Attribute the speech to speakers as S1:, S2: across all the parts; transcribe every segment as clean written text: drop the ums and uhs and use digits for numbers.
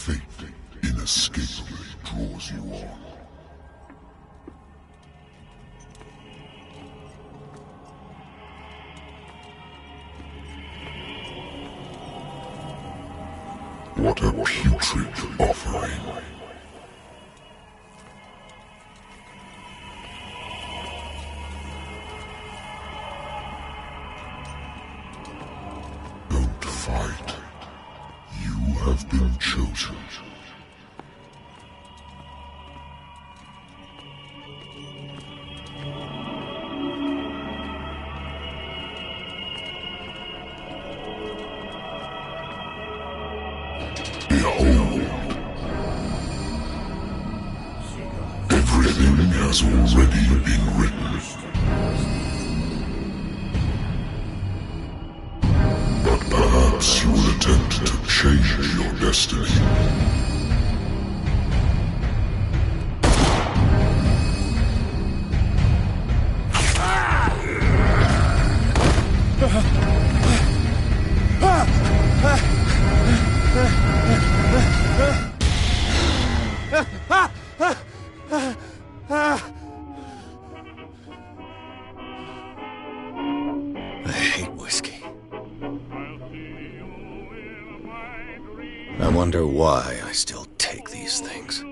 S1: Fate inescapably draws you on. What a putrid offering. Don't fight. You have been chosen. Behold. Everything has already been written. But perhaps you will attempt to change your destiny.
S2: I hate whiskey. I wonder why I still take these things.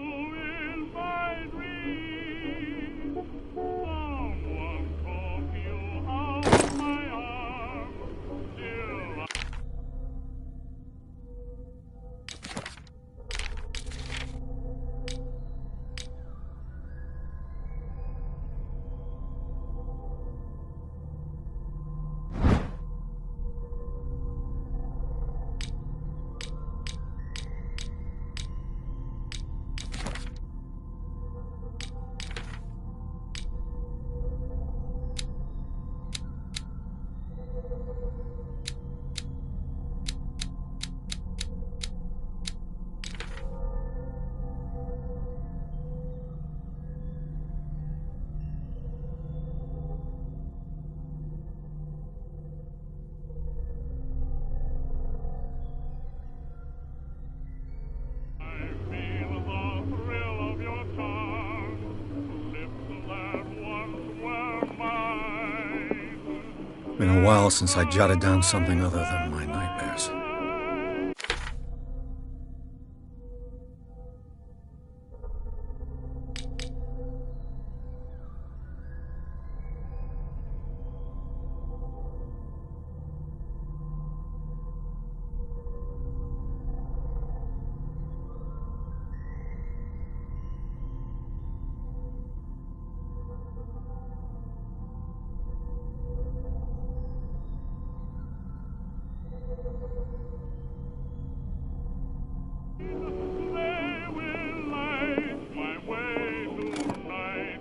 S2: Been a while since I jotted down something other than my nightmares.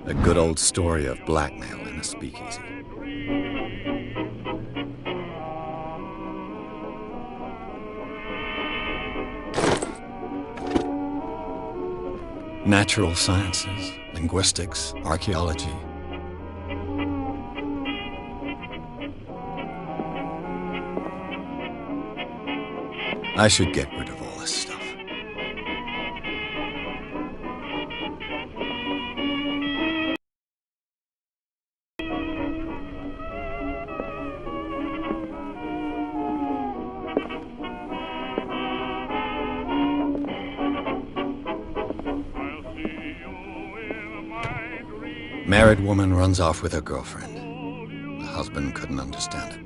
S2: A good old story of blackmail in a speakeasy. Natural sciences, linguistics, archaeology. I should get rid of all this stuff. Married woman runs off with her girlfriend. The husband couldn't understand it.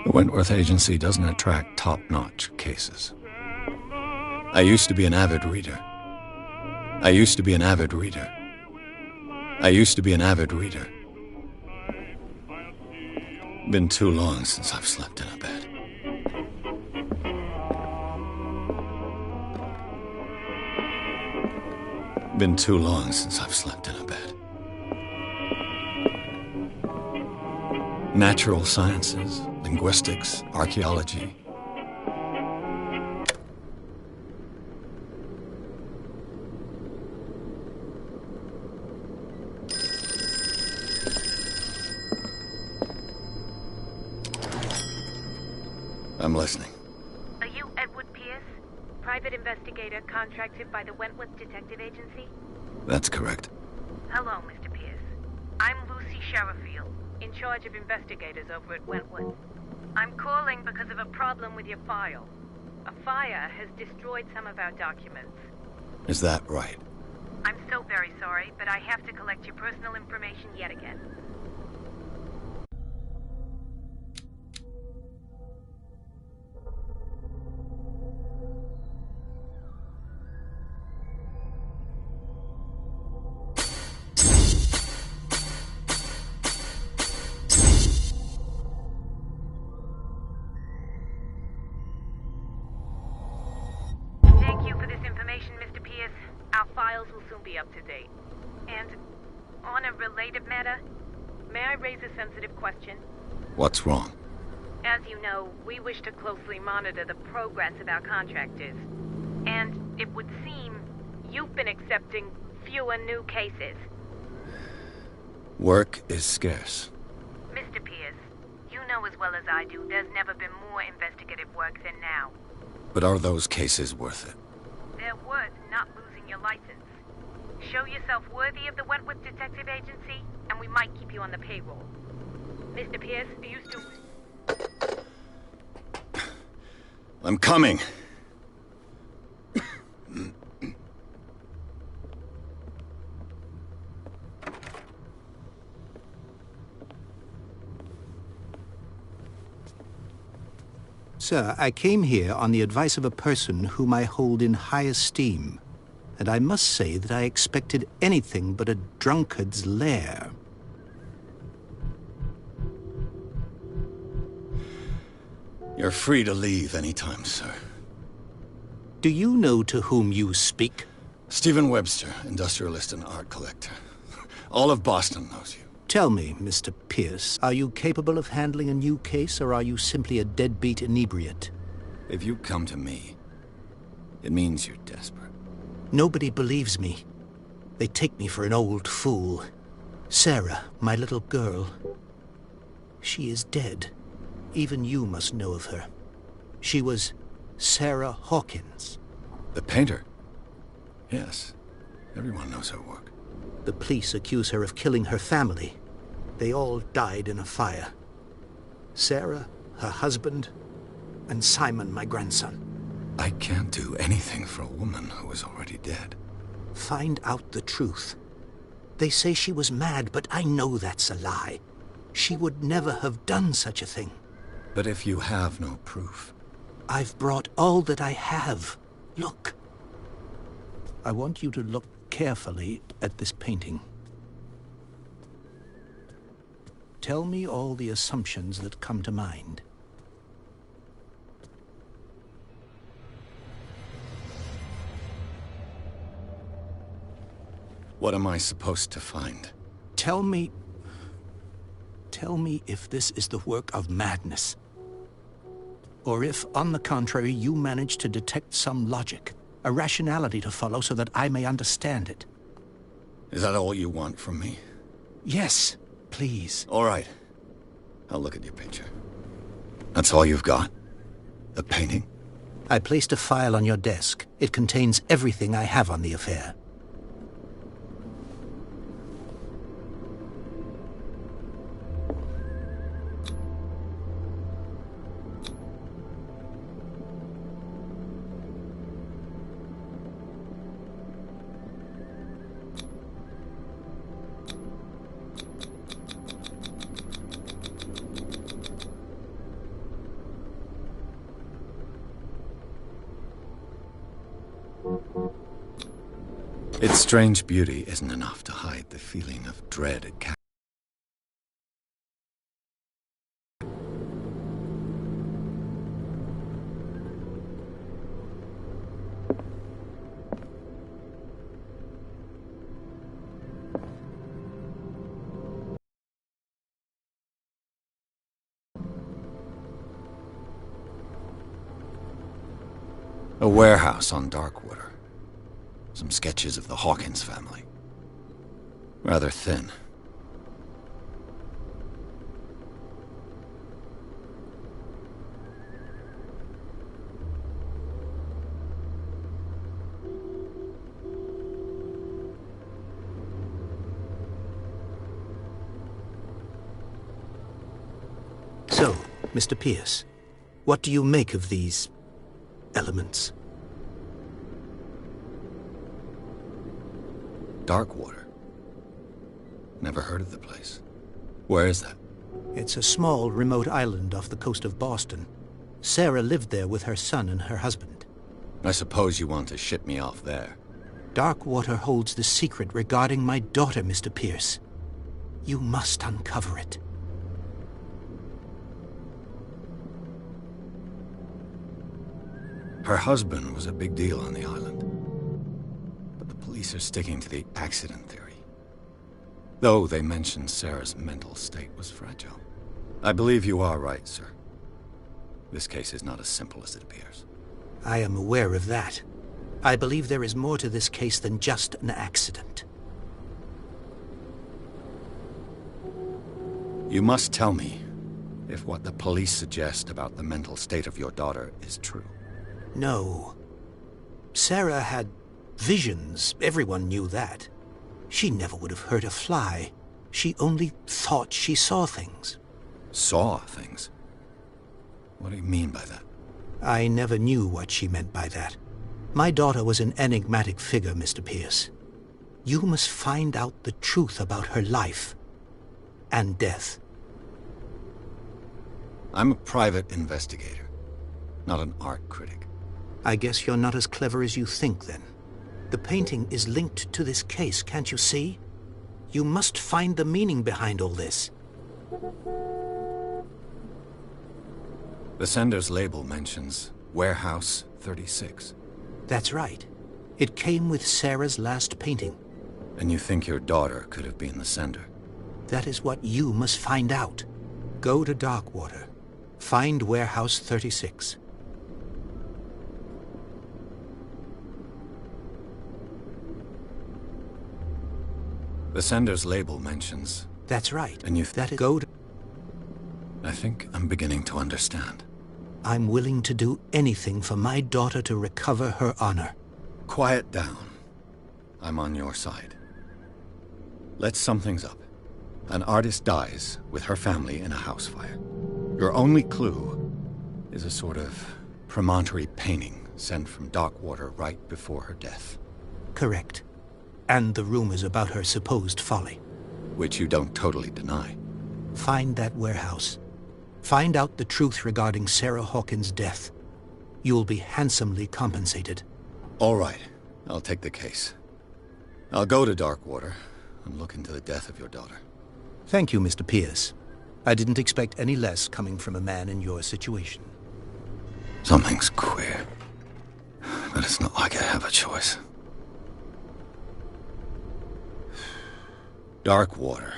S2: The Wentworth Agency doesn't attract top-notch cases. I used to be an avid reader. I used to be an avid reader. I used to be an avid reader. Been too long since I've slept in a bed. Been too long since I've slept in a bed. Natural sciences, linguistics, archaeology. I'm listening.
S3: Are you Edward Pierce, private investigator contracted by the Wentworth Detective Agency?
S2: That's correct.
S3: Hello, Mr. Pierce. I'm Lucy Sherrifield, in charge of investigators over at Wentworth. I'm calling because of a problem with your file. A fire has destroyed some of our documents.
S2: Is that right?
S3: I'm so very sorry, but I have to collect your personal information yet again. Thank you for this information, Mr. Pierce. Our files will soon be up to date. And on a related matter, may I raise a sensitive question?
S2: What's wrong?
S3: As you know, we wish to closely monitor the progress of our contractors. And it would seem you've been accepting fewer new cases.
S2: Work is scarce.
S3: Mr. Pierce, you know as well as I do there's never been more investigative work than now.
S2: But are those cases worth it?
S3: They're worth not losing your license. Show yourself worthy of the Wentworth Detective Agency, and we might keep you on the payroll. Mr. Pierce, are you still...
S2: I'm coming.
S4: Sir, I came here on the advice of a person whom I hold in high esteem, and I must say that I expected anything but a drunkard's lair.
S2: You're free to leave anytime, sir.
S4: Do you know to whom you speak?
S2: Stephen Webster, industrialist and art collector. All of Boston knows you.
S4: Tell me, Mr. Pierce, are you capable of handling a new case, or are you simply a deadbeat inebriate?
S2: If you come to me, it means you're desperate.
S4: Nobody believes me. They take me for an old fool. Sarah, my little girl, she is dead. Even you must know of her. She was Sarah Hawkins.
S2: The painter? Yes. Everyone knows her work.
S4: The police accuse her of killing her family. They all died in a fire. Sarah, her husband, and Simon, my grandson.
S2: I can't do anything for a woman who is already dead.
S4: Find out the truth. They say she was mad, but I know that's a lie. She would never have done such a thing.
S2: But if you have no proof...
S4: I've brought all that I have. Look. I want you to look carefully at this painting. Tell me all the assumptions that come to mind.
S2: What am I supposed to find?
S4: Tell me if this is the work of madness. Or if, on the contrary, you manage to detect some logic, a rationality to follow so that I may understand it.
S2: Is that all you want from me?
S4: Yes, please.
S2: All right. I'll look at your picture. That's all you've got? A painting?
S4: I placed a file on your desk. It contains everything I have on the affair.
S2: Its strange beauty isn't enough to hide the feeling of dread it carries. A warehouse on Darkwater. Some sketches of the Hawkins family. Rather thin.
S4: Mr. Pierce, what do you make of these elements?
S2: Darkwater. Never heard of the place. Where is that?
S4: It's a small, remote island off the coast of Boston. Sarah lived there with her son and her husband.
S2: I suppose you want to ship me off there.
S4: Darkwater holds the secret regarding my daughter, Mr. Pierce. You must uncover it.
S2: Her husband was a big deal on the island. But the police are sticking to the accident theory. Though they mentioned Sarah's mental state was fragile. I believe you are right, sir. This case is not as simple as it appears.
S4: I am aware of that. I believe there is more to this case than just an accident.
S2: You must tell me if what the police suggest about the mental state of your daughter is true.
S4: No. Sarah had visions. Everyone knew that. She never would have hurt a fly. She only thought she saw things.
S2: Saw things? What do you mean by that?
S4: I never knew what she meant by that. My daughter was an enigmatic figure, Mr. Pierce. You must find out the truth about her life and death.
S2: I'm a private investigator, not an art critic.
S4: I guess you're not as clever as you think, then. The painting is linked to this case, can't you see? You must find the meaning behind all this.
S2: The sender's label mentions Warehouse 36.
S4: That's right. It came with Sarah's last painting.
S2: And you think your daughter could have been the sender?
S4: That is what you must find out. Go to Darkwater. Find Warehouse 36.
S2: The sender's label mentions...
S4: That's right.
S2: And you...
S4: That is... Go to...
S2: I think I'm beginning to understand.
S4: I'm willing to do anything for my daughter to recover her honor.
S2: Quiet down. I'm on your side. Let's sum things up. An artist dies with her family in a house fire. Your only clue is a sort of promontory painting sent from Darkwater right before her death.
S4: Correct. And the rumors about her supposed folly.
S2: Which you don't totally deny.
S4: Find that warehouse. Find out the truth regarding Sarah Hawkins' death. You'll be handsomely compensated.
S2: All right. I'll take the case. I'll go to Darkwater and look into the death of your daughter.
S4: Thank you, Mr. Pierce. I didn't expect any less coming from a man in your situation.
S2: Something's queer. But it's not like I have a choice. Darkwater.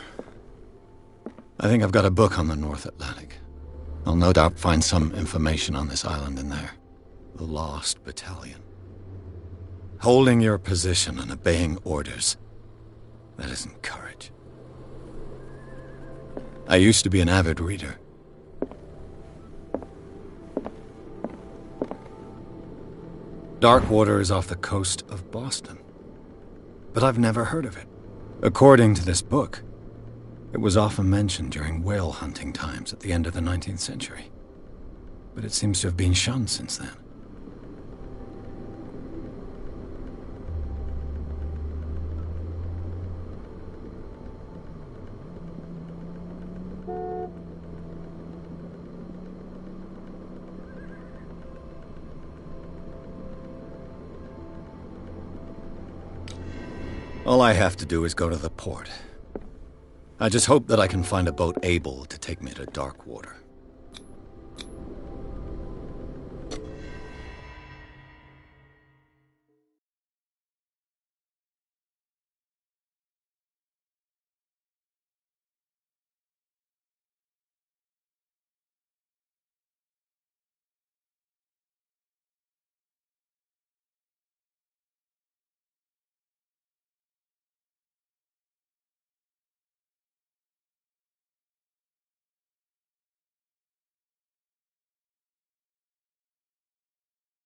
S2: I think I've got a book on the North Atlantic. I'll no doubt find some information on this island in there. The Lost Battalion. Holding your position and obeying orders. That isn't courage. I used to be an avid reader. Darkwater is off the coast of Boston. But I've never heard of it. According to this book, it was often mentioned during whale hunting times at the end of the 19th century. But it seems to have been shunned since then. All I have to do is go to the port. I just hope that I can find a boat able to take me to Darkwater.